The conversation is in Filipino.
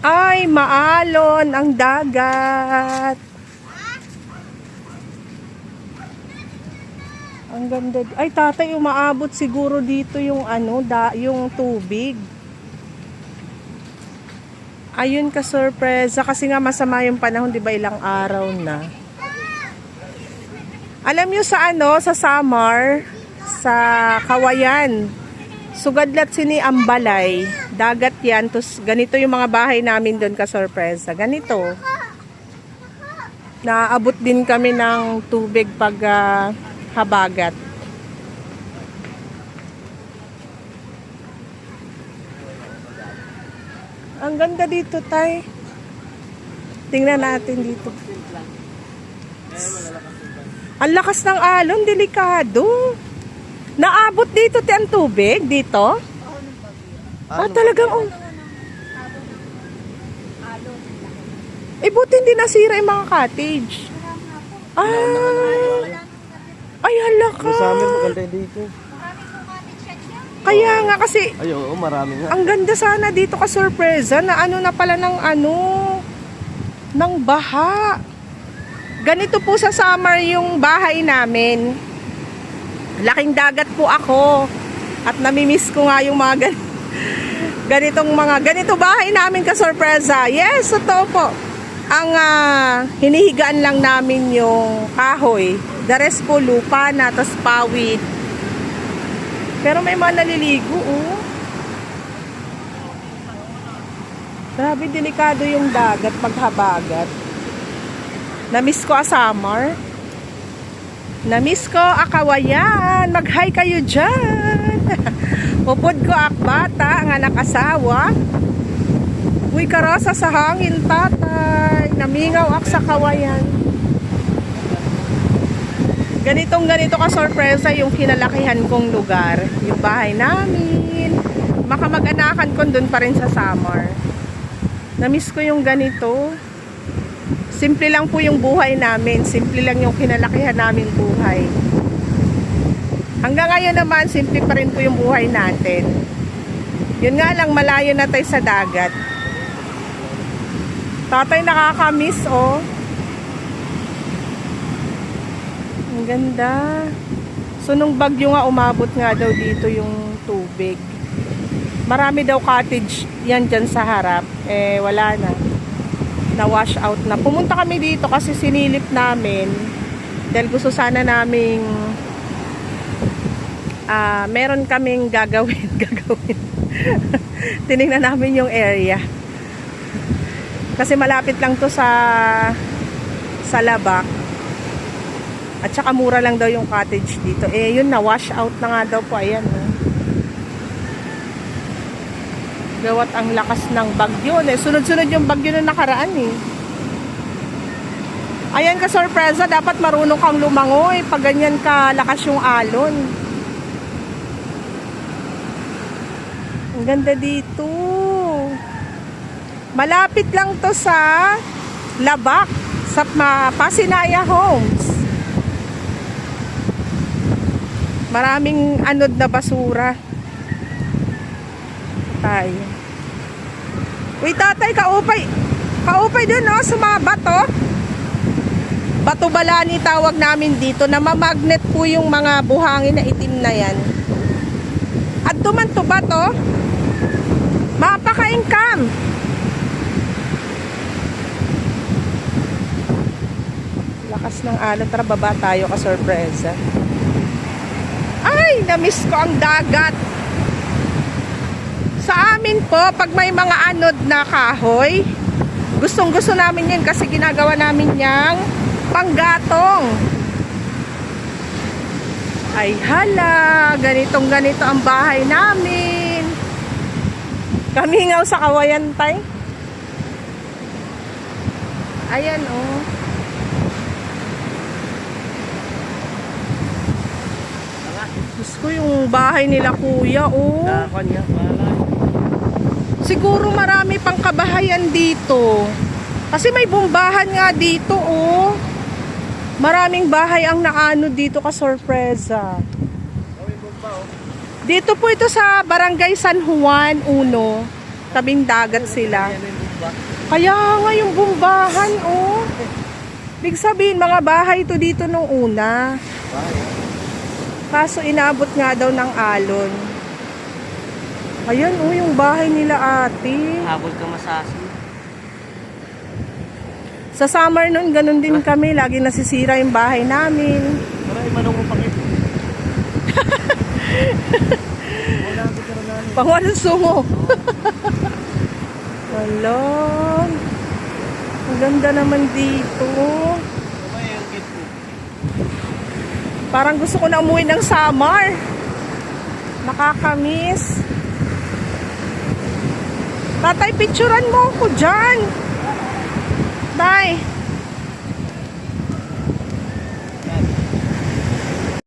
Ay, maalon ang dagat. Ang ganda. Ay, tatay, umaabot siguro dito yung yung tubig. Ayun ka surpresa kasi nga masama yung panahon, 'di ba, ilang araw na. Alam niyo sa sa Samar, sa Kawayan, Sugadlat sini Ambalay, dagat 'yan. Tos ganito yung mga bahay namin doon ka surpresa. Ganito. Naabot din kami ng tubig pag habagat. Ang ganda dito, tay. Tingnan natin dito. Ang lakas ng alon, delikado. Naabot dito ang tubig dito? Talagang buti hindi nasira yung mga cottage. Ay, hala ka. Sa amin maganda dito. Kaya nga kasi Marami nga. ang ganda sana dito ka surpresa na na pala ng baha. Ganito po sa summer yung bahay namin. Laking dagat po ako. At namimiss ko nga yung mga ganito bahay namin ka surpresa. Yes, totoo po. Ang hinihigaan lang namin yung kahoy. The rest po lupa na, tas pawid. Pero may mga naliligo, oh. Grabe, delikado yung dagat paghabagat. Namiss ko Samar. Namiss ko Kawayan. Mag-hi kayo dyan. Upod ko bata, ang anak asawa. Uy, karasa sa hangin, tatay. Namingaw sa Kawayan. Ganito ka sorpresa yung kinalakihan kong lugar. Yung bahay namin. Makamag-anakan ko dun pa rin sa Samar. Namiss ko yung ganito. Simple lang po yung buhay namin. Simple lang yung kinalakihan namin buhay. Hanggang ngayon naman, simple pa rin po yung buhay natin. Yun nga lang, malayo na tayo sa dagat. Tatay, nakakamiss, oh. Ang ganda. So, nung bagyo nga, umabot nga daw dito yung tubig. Marami daw cottage yan dyan sa harap. Wala na. Na-wash out na. Pumunta kami dito kasi sinilip namin. Dahil gusto sana naming meron kaming gagawin. Tinignan namin yung area. Kasi malapit lang to sa Labak. At saka mura lang daw yung cottage dito. Yun na, wash out na nga daw po. Ayan. Gawat ang lakas ng bagyo. Sunod-sunod yung bagyo na nakaraan eh. Ayan ka sorpresa, dapat marunong kang lumangoy pag ganyan ka lakas yung alon. Ang ganda dito. Malapit lang to sa Labak, sa Pasinaya Homes. Maraming anod na basura. Tayo. Uy, tatay, kaupay dun, no? Sa mga bato. Bato balani tawag namin dito. Namamagnet po yung mga buhangin na itim na yan. At duman to bato. Mapaka-income. Lakas ng alon. Tara, baba tayo ka sorpresa. Ay, namiss ko ang dagat. Sa amin po, pag may mga anod na kahoy, gustong-gusto namin yan kasi ginagawa namin yang panggatong. Ay hala, ganitong-ganito ang bahay namin. Kamingaw sa Kawayan, tay. Ayan, oh. Diyos ko, yung bahay nila kuya, oh. Siguro marami pang kabahayan dito. Kasi may bumbahan nga dito, oh. Maraming bahay ang naano dito ka sorpresa. Dito po ito sa Barangay San Juan 1. Tabing dagat sila. bomba. Kaya nga yung bumbahan, oh. Big sabihin, mga bahay to dito nung una. Bahay. Kaso inabot nga daw ng alon. Ayan, oh, yung bahay nila ate. Habol ka masasi. Sa summer nun, ganun din kami. Lagi nasisira yung bahay namin. Pero ay manong upakit. Wala ang picture namin. Pangwalang sungo. Hello. Ang ganda naman dito. Kamay ang gate ko. Parang gusto ko na umuwi ng summer. Nakakamiss. Tatay, picturean mo ako dyan. Tay.